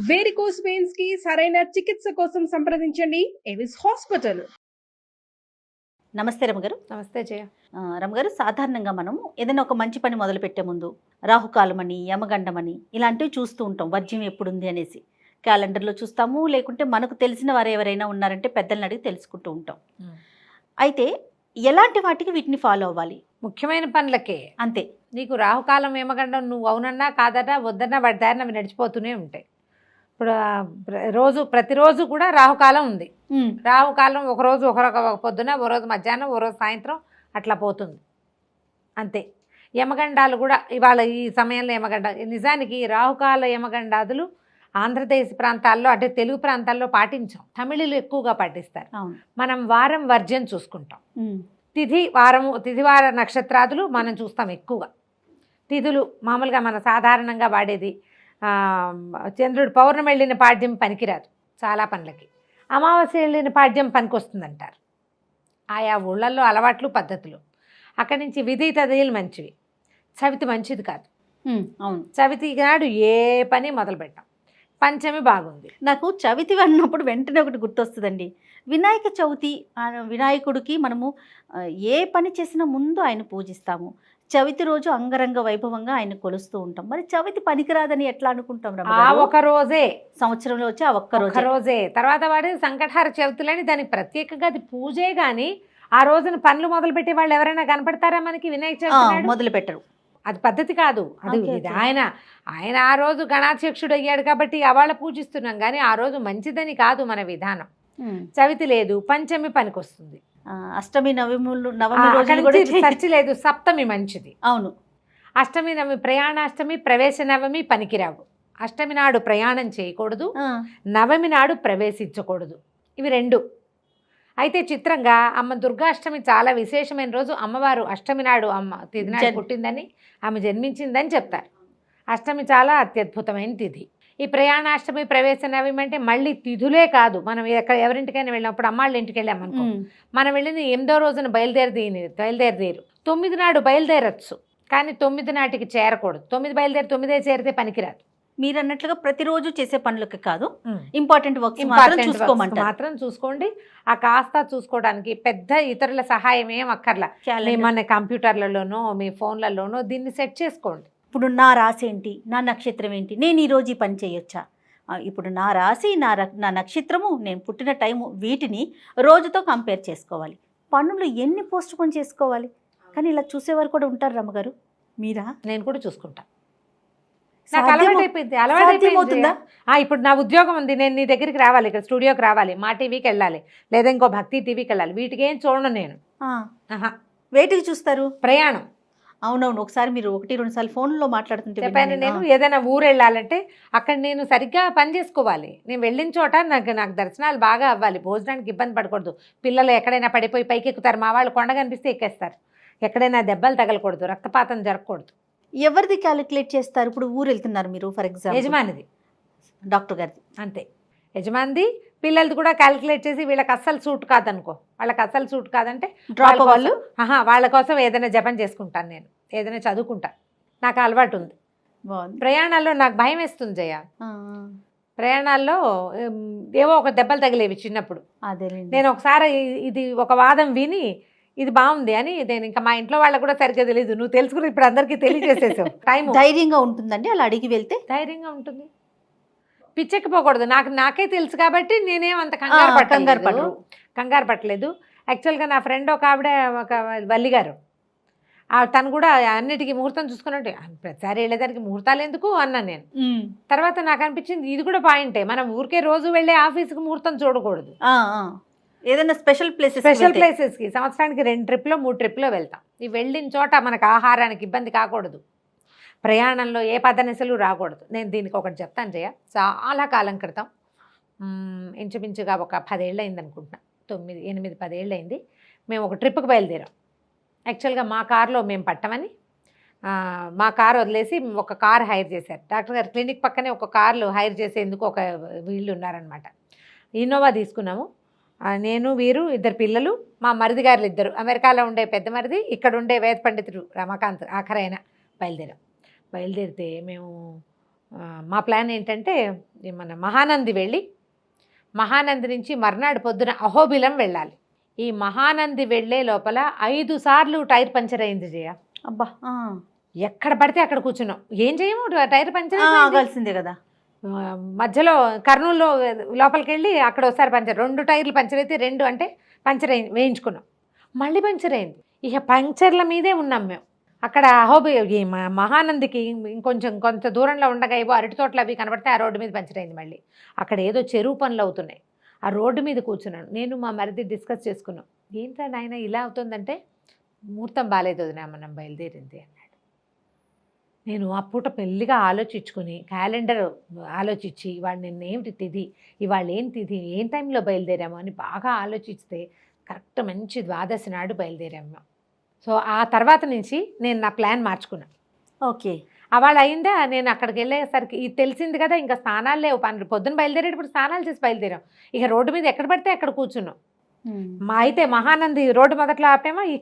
Varicose veins కి సరైన చికిత్స కోసం సంప్రదించండి ఎవిస్ హాస్పిటల్. నమస్తే రమగారు. నమస్తే జయ. రమగారు, సాధారణంగా మనం ఏదైనా ఒక మంచి పని మొదలు పెట్టే ముందు రాహుకాలం అని, యమగండం అని ఇలాంటివి చూస్తూ ఉంటాం. వర్జ్యం ఎప్పుడుంది అనేసి క్యాలెండర్లో చూస్తాము, లేకుంటే మనకు తెలిసిన వారు ఎవరైనా ఉన్నారంటే పెద్దల్ని అడిగి తెలుసుకుంటూ ఉంటాం. అయితే ఎలాంటి వాటికి వీటిని ఫాలో అవ్వాలి? ముఖ్యమైన పనులకే అంతే. నీకు రాహుకాలం ఏమగండం నువ్వు అవునన్నా కాదన్నా వద్దన్నా వాటి దారిని అవి నడిచిపోతూనే ఉంటాయి. ఇప్పుడు ప్రతిరోజు కూడా రాహుకాలం ఉంది. రాహుకాలం ఒకరోజు ఒక పొద్దున, ఒక రోజు మధ్యాహ్నం, ఒక రోజు సాయంత్రం అట్లా పోతుంది అంతే. యమగండాలు కూడా ఇవాళ ఈ సమయంలో యమగండ, నిజానికి రాహుకాల యమగండాదులు ఆంధ్రదేశ్ ప్రాంతాల్లో అంటే తెలుగు ప్రాంతాల్లో పాటించాం, తమిళులు ఎక్కువగా పాటిస్తారు. మనం వారం వర్జ్యం చూసుకుంటాం. తిథివార నక్షత్రాదులు మనం చూస్తాం ఎక్కువగా. తిథులు మామూలుగా మన సాధారణంగా వాడేది చంద్రుడు పౌర్ణమి వెళ్ళిన పాడ్యం పనికిరాదు చాలా పనులకి. అమావాస్య వెళ్ళిన పాడ్యం పనికొస్తుందంటారు. ఆయా ఊళ్ళల్లో అలవాట్లు పద్ధతులు. అక్కడి నుంచి విధి తదిలు మంచివి, చవితి మంచిది కాదు. అవును, చవితి నాడు ఏ పని మొదలు పెట్టాం. పంచమి బాగుంది. నాకు చవితి అన్నప్పుడు వెంటనే ఒకటి గుర్తొస్తుందండి. వినాయక చవితి, వినాయకుడికి మనము ఏ పని చేసినా ముందు ఆయన పూజిస్తాము. చవితి రోజు అంగరంగ వైభవంగా ఆయన కొలుస్తూ ఉంటాం. మరి చవితి పనికిరాదని ఎట్లా అనుకుంటాం? ఆ ఒక రోజే సంవత్సరంలో వచ్చి ఆ ఒక్క రోజే. తర్వాత వాడి సంకటహార చవితులని దానికి ప్రత్యేకంగా అది పూజే. గాని ఆ రోజున పనులు మొదలుపెట్టే వాళ్ళు ఎవరైనా కనపడతారా మనకి? వినాయక చవితి మొదలు పెట్టరు. అది పద్ధతి కాదు. అది ఆయన ఆ రోజు గణాధ్యక్షుడు అయ్యాడు కాబట్టి అవాళ పూజిస్తున్నాం. కానీ ఆ రోజు మంచిదని కాదు మన విధానం. చవితి లేదు, పంచమి పనికొస్తుంది. అష్టమి నవమి సచ్చి లేదు, సప్తమి మంచిది. అవును. అష్టమి నవమి, ప్రయాణాష్టమి, ప్రవేశ నవమి పనికిరావు. అష్టమి నాడు ప్రయాణం చేయకూడదు, నవమి నాడు ప్రవేశించకూడదు. ఇవి రెండు. అయితే చిత్రంగా అమ్మ దుర్గాష్టమి చాలా విశేషమైన రోజు. అమ్మవారు అష్టమి నాడు తిథి నాడు పుట్టిందని, ఆమె జన్మించిందని చెప్తారు. అష్టమి చాలా అత్యద్భుతమైన తిథి. ఈ ప్రయాణాష్టమి, ప్రవేశ నవమి అంటే మళ్ళీ తిథులే కాదు. మనం ఎవరింటికైనా వెళ్ళినప్పుడు అమ్మాళ్ళ ఇంటికి వెళ్ళామనుకో, మనం వెళ్ళింది 8వ రోజున బయలుదేరదేరు. 9 నాడు బయలుదేరచ్చు, కానీ 9 నాటికి చేరకూడదు. 9 బయలుదేరి 9 చేరితే పనికిరాదు. మీరు అన్నట్లుగా ప్రతిరోజు చేసే పనులకి కాదు, ఇంపార్టెంట్ వర్క్స్ మాత్రం చూసుకోండి. ఆ కాస్త చూసుకోవడానికి పెద్ద ఇతరుల సహాయం ఏం అక్కర్లా. మన కంప్యూటర్లలోనో మీ ఫోన్లలోనో దీన్ని సెట్ చేసుకోండి. ఇప్పుడు నా రాశి ఏంటి, నా నక్షత్రం ఏంటి, నేను ఈరోజు ఈ పని చేయొచ్చా? ఇప్పుడు నా రాశి, నా నక్షత్రము, నేను పుట్టిన టైము, వీటిని రోజుతో కంపేర్ చేసుకోవాలి. పనులు ఎన్ని పోస్ట్ పోన్ చేసుకోవాలి? కానీ ఇలా చూసేవారు కూడా ఉంటారు రమ్మగారు. మీరా? నేను కూడా చూసుకుంటా. నాకు అలవాటైపోయింది. ఇప్పుడు నా ఉద్యోగం ఉంది, నేను నీ దగ్గరికి రావాలి, ఇక్కడ స్టూడియోకి రావాలి, మా టీవీకి వెళ్ళాలి, లేదా ఇంకో భక్తి టీవీకి వెళ్ళాలి. వీటికి ఏం చూడను నేను. వేటికి చూస్తారు? ప్రయాణం. అవునవును, ఒకసారి మీరు 1-2 సార్లు ఫోన్లో మాట్లాడుతుంటే చెప్పాను. నేను ఏదైనా ఊరు వెళ్ళాలంటే అక్కడ నేను సరిగ్గా పని చేసుకోవాలి. నేను వెళ్ళిన చోట నాకు దర్శనాలు బాగా అవ్వాలి, భోజనానికి ఇబ్బంది పడకూడదు. పిల్లలు ఎక్కడైనా పడిపోయి పైకి ఎక్కుతారు, మా వాళ్ళు కొండ కనిపిస్తే ఎక్కేస్తారు. ఎక్కడైనా దెబ్బలు తగలకూడదు, రక్తపాతం జరగకూడదు. ఎవరిది క్యాలిక్యులేట్ చేస్తారు? ఇప్పుడు ఊరు వెళ్తున్నారు మీరు, ఫర్ ఎగ్జాంపుల్ యజమానిది, డాక్టర్ గారిది అంతే. యజమానిది, పిల్లలది కూడా క్యాలిక్యులేట్ చేసి వీళ్ళకి అస్సలు సూట్ కాదనుకో, వాళ్ళకి అస్సలు సూట్ కాదంటే వాళ్ళ కోసం ఏదైనా జపం చేసుకుంటాను, నేను ఏదైనా చదువుకుంటాను. నాకు అలవాటు ఉంది. ప్రయాణాల్లో నాకు భయం వేస్తుంది జయ. ప్రయాణాల్లో ఏవో ఒక దెబ్బలు తగిలేవి చిన్నప్పుడు. నేను ఒకసారి ఇది ఒక వాదం విని ఇది బాగుంది అని నేను ఇంకా మా ఇంట్లో వాళ్ళకి కూడా సరిగ్గా తెలియదు, నువ్వు తెలుసుకుని ఇప్పుడు అందరికీ తెలియజేసేసావు. టైం ధైర్యంగా ఉంటుందండి అలా అడిగి వెళ్తే? ధైర్యంగా ఉంటుంది, పిచ్చెక్కిపోకూడదు. నాకే తెలుసు కాబట్టి నేనేమంత కంగారు పట్టలేదు. యాక్చువల్గా నా ఫ్రెండ్ ఒక ఆవిడ, ఒక వల్లి గారు, తను కూడా అన్నిటికీ ముహూర్తం చూసుకున్నట్టు, ప్రతిసారి వెళ్ళేదానికి ముహూర్తాలు ఎందుకు అన్నాను నేను. తర్వాత నాకు అనిపించింది ఇది కూడా పాయింటే, మనం ఊరికే రోజు వెళ్ళే ఆఫీస్కి ముహూర్తం చూడకూడదు. ఏదైనా స్పెషల్ ప్లేసెస్కి సంవత్సరానికి 2 ట్రిప్లో 3 ట్రిప్లో వెళ్తాం. ఈ వెళ్ళిన చోట మనకు ఆహారానికి ఇబ్బంది కాకూడదు, ప్రయాణంలో ఏ పదనెసలు రాకూడదు. నేను దీనికి ఒకటి చెప్తాను జయ. చాలా కాలం క్రితం, ఇంచుమించుగా ఒక 10 ఏళ్ళు అయింది అనుకుంటున్నా, 9-8-10 ఏళ్ళు అయింది. మేము ఒక ట్రిప్కి బయలుదేరాం. యాక్చువల్గా మా కారులో మేము పట్టమని మా కారు వదిలేసి ఒక కార్ హైర్ చేశారు. డాక్టర్ గారు క్లినిక్ పక్కనే ఒక కార్లు హైర్ చేసేందుకు ఒక వీళ్ళు ఉన్నారనమాట. ఇన్నోవా తీసుకున్నాము. నేను, వీరు, 2 పిల్లలు, మా మరిది గారులు 2, అమెరికాలో ఉండే పెద్ద మరిది, ఇక్కడ ఉండే వేద పండితుడు రమాకాంత్, ఆఖరైన బయలుదేరాం. బయలుదేరితే మేము మా ప్లాన్ ఏంటంటే మన మహానంది వెళ్ళి మహానంది నుంచి మర్నాడు పొద్దున అహోబిలం వెళ్ళాలి. ఈ మహానంది వెళ్ళే లోపల 5 సార్లు టైర్ పంచర్ అయింది జయ. అబ్బా ఎక్కడ పడితే అక్కడ కూర్చున్నాం. ఏం చేయము, టైర్ పంచర్ ఆగాల్సిందే కదా. మధ్యలో కర్నూలులో లోపలికి వెళ్ళి అక్కడ ఒకసారి పంచర్, 2 టైర్లు పంచర్ అయితే 2 అంటే పంచర్ అయింది, వేయించుకున్నాం. మళ్ళీ పంచర్ అయింది. ఇక పంచర్ల మీదే ఉన్నాం మేము. అక్కడ ఈ మహానందికి కొంత దూరంలో ఉండగా ఏవో అరటి తోటలు అవి కనబడితే ఆ రోడ్డు మీద పంచర్ అయింది. మళ్ళీ అక్కడ ఏదో చెరువు పనులు అవుతున్నాయి. ఆ రోడ్డు మీద కూర్చున్నాను. నేను మా మరిది డిస్కస్ చేసుకున్నాం. ఏంటంటే నాయన ఇలా అవుతుందంటే ముహూర్తం బాగాలేదు వదినా, మనం బయలుదేరింది అన్నాడు. నేను ఆ పూట పెళ్ళిగా ఆలోచించుకుని క్యాలెండర్ ఆలోచించి ఇవాళ నిన్నేమిటి తిథి, ఇవాళ ఏం తిథి, ఏం టైంలో బయలుదేరాము అని బాగా ఆలోచిస్తే కరెక్ట్ మంచి ద్వాదశి నాడు బయలుదేరాము. సో ఆ తర్వాత నుంచి నేను నా ప్లాన్ మార్చుకున్నాను. ఓకే, అవాళ అయిందా, నేను అక్కడికి వెళ్ళేసరికి ఇది తెలిసింది కదా, ఇంకా స్నానాలు లేవు. పొద్దున్న బయలుదేరేటప్పుడు స్నానాలు చేసి బయలుదేరాం. ఇక రోడ్డు మీద ఎక్కడ పడితే అక్కడ కూర్చున్నాం. అయితే మహానంది రోడ్డు మొదట్లో ఆపేమో ఈ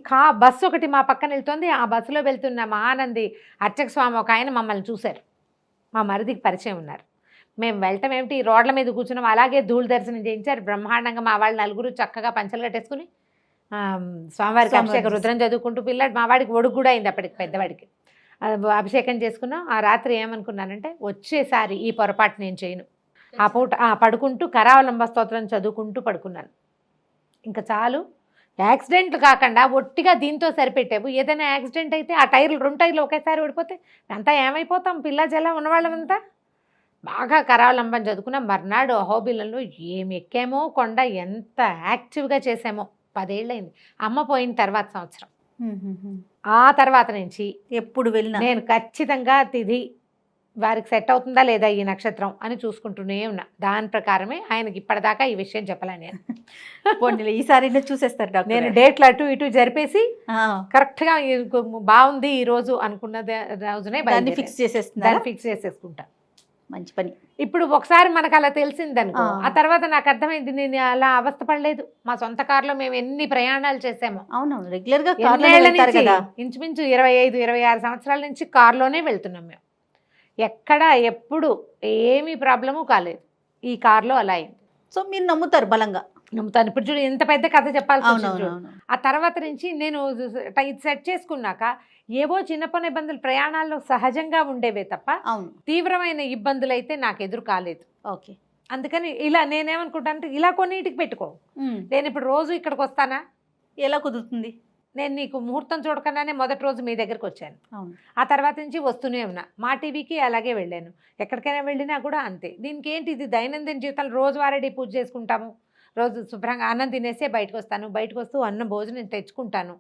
బస్సు ఒకటి మా పక్కన వెళ్తుంది. ఆ బస్సులో వెళ్తున్న మహానంది అర్చక స్వామి ఒక ఆయన మమ్మల్ని చూశారు. మా మరిదికి పరిచయం ఉన్నారు. మేము వెళ్ళటం ఏమిటి, రోడ్ల మీద కూర్చున్నాం. అలాగే ధూళి దర్శనం చేయించారు బ్రహ్మాండంగా. మా వాళ్ళు 4 చక్కగా పంచలు కట్టేసుకుని స్వామివారికి అభిషేకం రుద్రం చదువుకుంటూ, పిల్లాడు మా వాడికి ఒడుగు కూడా అయింది అప్పటికి, పెద్దవాడికి అభిషేకం చేసుకున్నాం. ఆ రాత్రి ఏమనుకున్నానంటే వచ్చేసారి ఈ పొరపాటు నేను చేయను. ఆ పూట పడుకుంటూ కరావలంబ స్తోత్రం చదువుకుంటూ పడుకున్నాను. ఇంకా చాలు, యాక్సిడెంట్లు కాకుండా ఒట్టిగా దీంతో సరిపెట్టావు. ఏదైనా యాక్సిడెంట్ అయితే ఆ టైర్లు 2 టైర్లు ఒకేసారి ఓడిపోతే అంతా ఏమైపోతాం, పిల్ల జల ఉన్నవాళ్ళమంతా. బాగా కరావలంబం చదువుకున్నాం. మర్నాడు అహోబిలంలో ఏమి ఎక్కామో కొండ, ఎంత యాక్టివ్గా చేసామో. 10 ఏళ్ళైంది అమ్మ పోయిన తర్వాత సంవత్సరం. ఆ తర్వాత నుంచి ఎప్పుడు వెళ్ళినా నేను ఖచ్చితంగా తిథి వారికి సెట్ అవుతుందా లేదా ఈ నక్షత్రం అని చూసుకుంటూనే ఉన్నా. దాని ప్రకారమే ఆయనకి ఇప్పటిదాకా ఈ విషయం చెప్పలే. నేను ఈసారి చూసేస్తారు డాక్టర్. నేను డేట్లు అటు ఇటు జరిపేసి కరెక్ట్గా బాగుంది ఈ రోజు అనుకున్న రోజునే ఫిక్స్ చేసేసుకుంటా. మంచి పని. ఇప్పుడు ఒకసారి మనకు అలా తెలిసిందనుకో, ఆ తర్వాత నాకు అర్థమైంది నేను అలా అవస్థ పడలేదు. మా సొంత కారులో మేము ఎన్ని ప్రయాణాలు చేసాము. అవును, రెగ్యులర్ గా ఇంచుమించు 25-26 సంవత్సరాల నుంచి కారులోనే వెళ్తున్నాం మేము. ఎక్కడ ఎప్పుడు ఏమీ ప్రాబ్లము కాలేదు. ఈ కారులో అలా అయింది. సో మీరు నమ్ముతారు బలంగా? నమ్ముతాను. ఇప్పుడు చూడు ఎంత పెద్ద కథ చెప్పాల్సి వచ్చింది. ఆ తర్వాత నుంచి నేను సెట్ చేసుకున్నాక ఏవో చిన్నపని ఇబ్బందులు ప్రయాణాల్లో సహజంగా ఉండేవే తప్ప తీవ్రమైన ఇబ్బందులు అయితే నాకు ఎదురు కాలేదు. ఓకే, అందుకని ఇలా నేనేమనుకుంటానంటే ఇలా కొన్నిటికి పెట్టుకో. నేను ఇప్పుడు రోజు ఇక్కడికి వస్తానా? ఎలా కుదురుతుంది? నేను నీకు ముహూర్తం చూడకుండానే మొదటి రోజు మీ దగ్గరికి వచ్చాను. ఆ తర్వాత నుంచి వస్తూనే ఉన్నా. మా టీవీకి అలాగే వెళ్ళాను. ఎక్కడికైనా వెళ్ళినా కూడా అంతే. దీనికి ఏంటి, ఇది దైనందిన జీవితాలు రోజువారీ పూజ చేసుకుంటాము. రోజు శుభ్రంగా అన్నం తినేసే బయటకు వస్తాను. బయటకు వస్తూ అన్నం భోజనం తెచ్చుకుంటాను.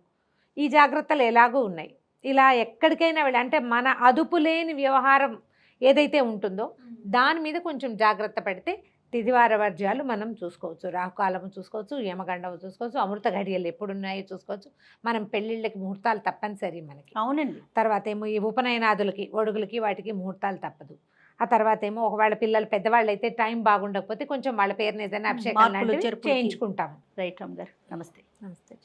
ఈ జాగ్రత్తలు ఎలాగూ ఉన్నాయి. ఇలా ఎక్కడికైనా వెళ్ళి అంటే మన అదుపు లేని వ్యవహారం ఏదైతే ఉంటుందో దాని మీద కొంచెం జాగ్రత్త పెడితే తిథివార వర్జ్యాలు మనం చూసుకోవచ్చు. రాహుకాలము చూసుకోవచ్చు, యమగండము చూసుకోవచ్చు, అమృత ఘడియలు ఎప్పుడున్నాయో చూసుకోవచ్చు. మనం పెళ్ళిళ్ళకి ముహూర్తాలు తప్పనిసరి మనకి. అవునండి. తర్వాత ఏమో ఈ ఉపనయనాదులకి, ఒడుగులకి, వాటికి ముహూర్తాలు తప్పదు. ఆ తర్వాత ఏమో ఒకవేళ పిల్లలు పెద్దవాళ్ళు అయితే టైం బాగుండకపోతే కొంచెం వాళ్ళ పేరుని ఏదైనా అభిషేకాలు చేయించుకుంటాము. రైట్ రామ్ గారు, నమస్తే. నమస్తే.